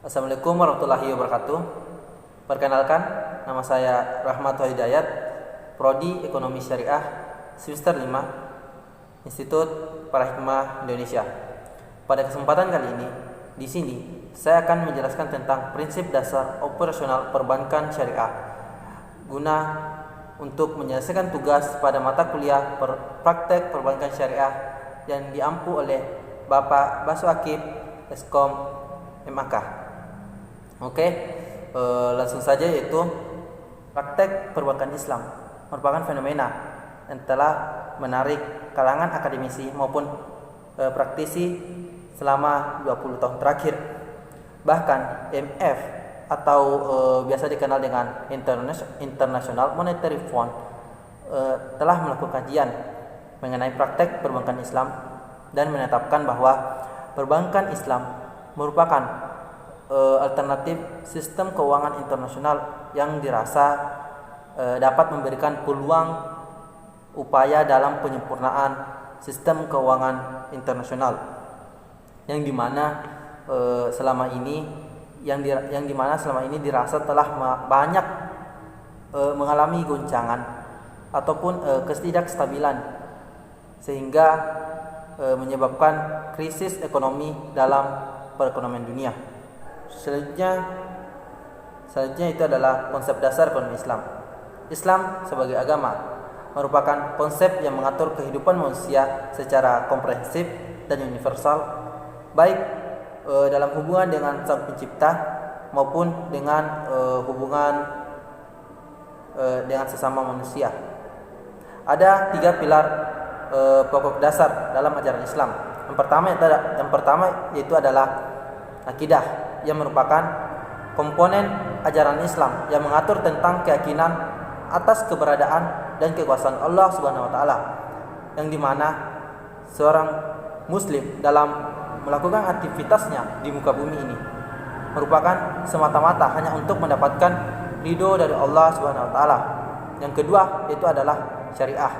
Assalamualaikum warahmatullahi wabarakatuh. Perkenalkan, nama saya Rahmat Hidayat, Prodi Ekonomi Syariah, semester 5, Institut Parahikmah Indonesia. Pada kesempatan kali ini, di sini saya akan menjelaskan tentang prinsip dasar operasional perbankan syariah guna untuk menyelesaikan tugas pada mata kuliah praktek perbankan syariah yang diampu oleh Bapak Basu Akib Eskom MAK. Oke, langsung saja, yaitu praktek perbankan Islam merupakan fenomena yang telah menarik kalangan akademisi maupun praktisi selama 20 tahun terakhir. Bahkan IMF atau biasa dikenal dengan International Monetary Fund telah melakukan kajian mengenai praktek perbankan Islam dan menetapkan bahwa perbankan Islam merupakan alternatif sistem keuangan internasional yang dirasa dapat memberikan peluang upaya dalam penyempurnaan sistem keuangan internasional yang dimana selama ini dirasa telah banyak mengalami goncangan ataupun ketidakstabilan sehingga menyebabkan krisis ekonomi dalam perekonomian dunia. Selanjutnya itu adalah konsep dasar ekonomi Islam. Islam sebagai agama merupakan konsep yang mengatur kehidupan manusia secara komprehensif dan universal, baik dalam hubungan dengan Sang Pencipta maupun dengan hubungan dengan sesama manusia. Ada 3 pilar pokok dasar dalam ajaran Islam. Yang pertama yaitu adalah akidah, yang merupakan komponen ajaran Islam yang mengatur tentang keyakinan atas keberadaan dan kekuasaan Allah Subhanahu wa taala, yang dimana seorang muslim dalam melakukan aktivitasnya di muka bumi ini merupakan semata-mata hanya untuk mendapatkan ridho dari Allah Subhanahu wa taala. Yang kedua yaitu adalah syariah,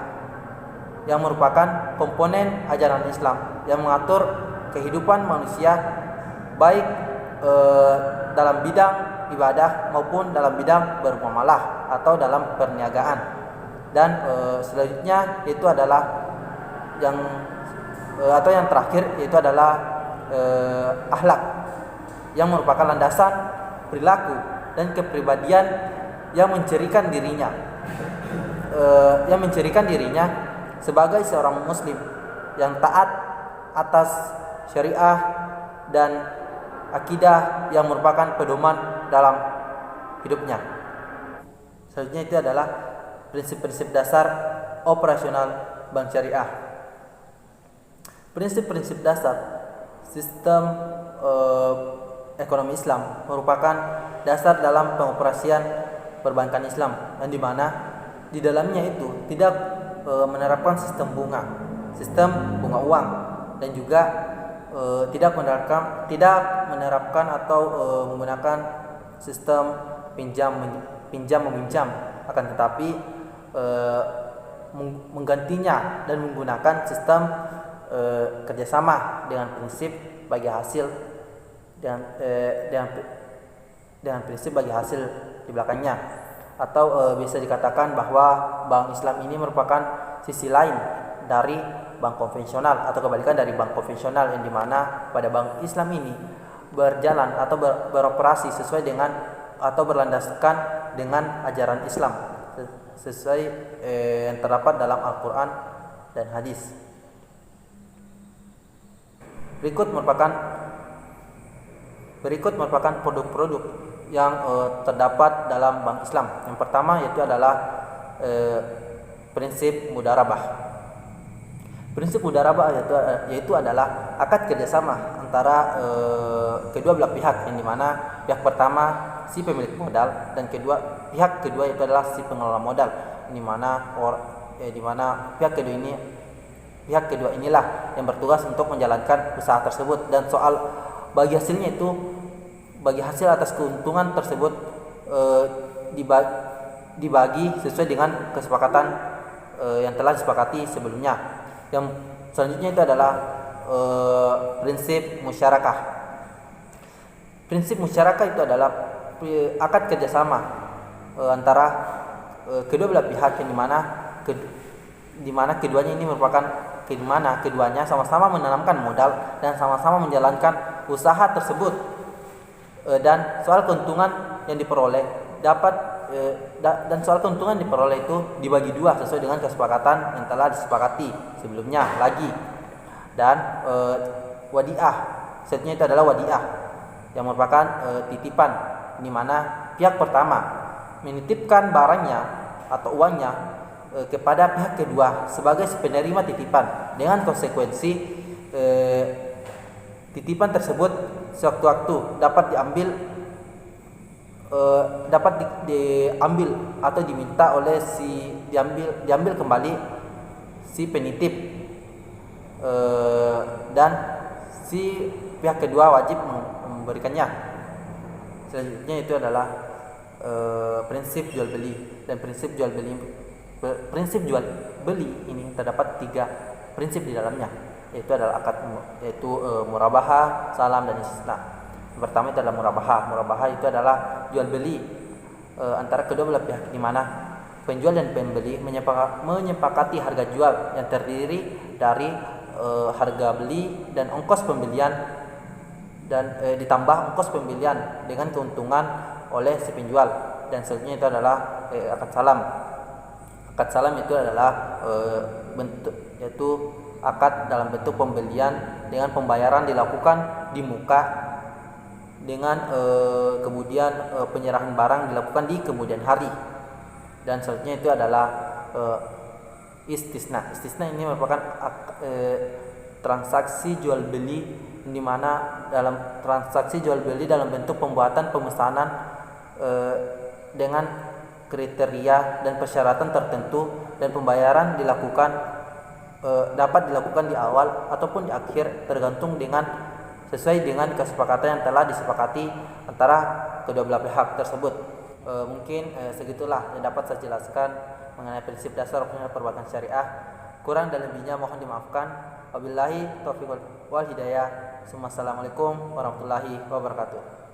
yang merupakan komponen ajaran Islam yang mengatur kehidupan manusia baik dalam bidang ibadah maupun dalam bidang bermuamalah atau dalam perniagaan. Dan selanjutnya itu adalah yang terakhir yaitu adalah akhlak, yang merupakan landasan perilaku dan kepribadian yang mencirikan dirinya sebagai seorang muslim yang taat atas syariah dan akidah yang merupakan pedoman dalam hidupnya. Selanjutnya itu adalah prinsip-prinsip dasar operasional bank syariah. Prinsip-prinsip dasar sistem ekonomi Islam merupakan dasar dalam pengoperasian perbankan Islam, yang dimana di dalamnya itu tidak menerapkan sistem bunga uang, dan juga tidak menerapkan atau menggunakan sistem pinjam meminjam, akan tetapi menggantinya dan menggunakan sistem kerjasama dengan prinsip bagi hasil dengan prinsip bagi hasil di belakangnya, atau bisa dikatakan bahwa bank Islam ini merupakan sisi lain dari bank konvensional atau kebalikan dari bank konvensional, yang dimana pada bank Islam ini berjalan atau beroperasi sesuai dengan atau berlandaskan dengan ajaran Islam sesuai yang terdapat dalam Al-Quran dan hadis. Berikut merupakan produk-produk yang terdapat dalam bank Islam. Yang pertama yaitu adalah prinsip mudharabah. Prinsip mudharabah yaitu adalah akad kerjasama antara kedua belah pihak, yang dimana pihak pertama si pemilik modal dan pihak kedua itu adalah si pengelola modal, di mana pihak kedua inilah yang bertugas untuk menjalankan usaha tersebut. Dan soal bagi hasil atas keuntungan tersebut dibagi sesuai dengan kesepakatan yang telah disepakati sebelumnya. Yang selanjutnya itu adalah prinsip musyarakah. Prinsip musyarakah itu adalah akad kerjasama antara kedua belah pihak, yang dimana keduanya ini merupakan keduanya sama-sama menanamkan modal dan sama-sama menjalankan usaha tersebut, dan soal keuntungan yang diperoleh itu dibagi dua sesuai dengan kesepakatan yang telah disepakati sebelumnya lagi. Dan wadiah, setnya itu adalah wadiah yang merupakan titipan, di mana pihak pertama menitipkan barangnya atau uangnya kepada pihak kedua sebagai penerima titipan, dengan konsekuensi titipan tersebut sewaktu-waktu dapat diambil atau diminta oleh diambil kembali si penitip, dan si pihak kedua wajib memberikannya. Selanjutnya itu adalah prinsip jual beli. Dan prinsip jual beli ini terdapat 3 prinsip di dalamnya, yaitu adalah murabahah, salam, dan istisna. Yang pertama itu adalah murabahah. Murabahah itu adalah jual beli antara kedua belah pihak, di mana penjual dan pembeli menyepakati harga jual yang terdiri dari harga beli dan ongkos pembelian, dan ditambah ongkos pembelian dengan keuntungan oleh si penjual. Dan selanjutnya itu adalah akad salam. Akad salam itu adalah akad dalam bentuk pembelian dengan pembayaran dilakukan di muka, dengan kemudian penyerahan barang dilakukan di kemudian hari. Dan selanjutnya itu adalah istisna. Istisna ini merupakan transaksi jual beli, di mana dalam transaksi jual beli dalam bentuk pembuatan pemesanan dengan kriteria dan persyaratan tertentu, dan pembayaran dapat dilakukan di awal ataupun di akhir, tergantung sesuai dengan kesepakatan yang telah disepakati antara kedua belah pihak tersebut. Mungkin segitulah yang dapat saya jelaskan mengenai prinsip dasar perbankan syariah. Kurang dan lebihnya mohon dimaafkan. Wabillahi taufiq wal hidayah. Assalamualaikum warahmatullahi wabarakatuh.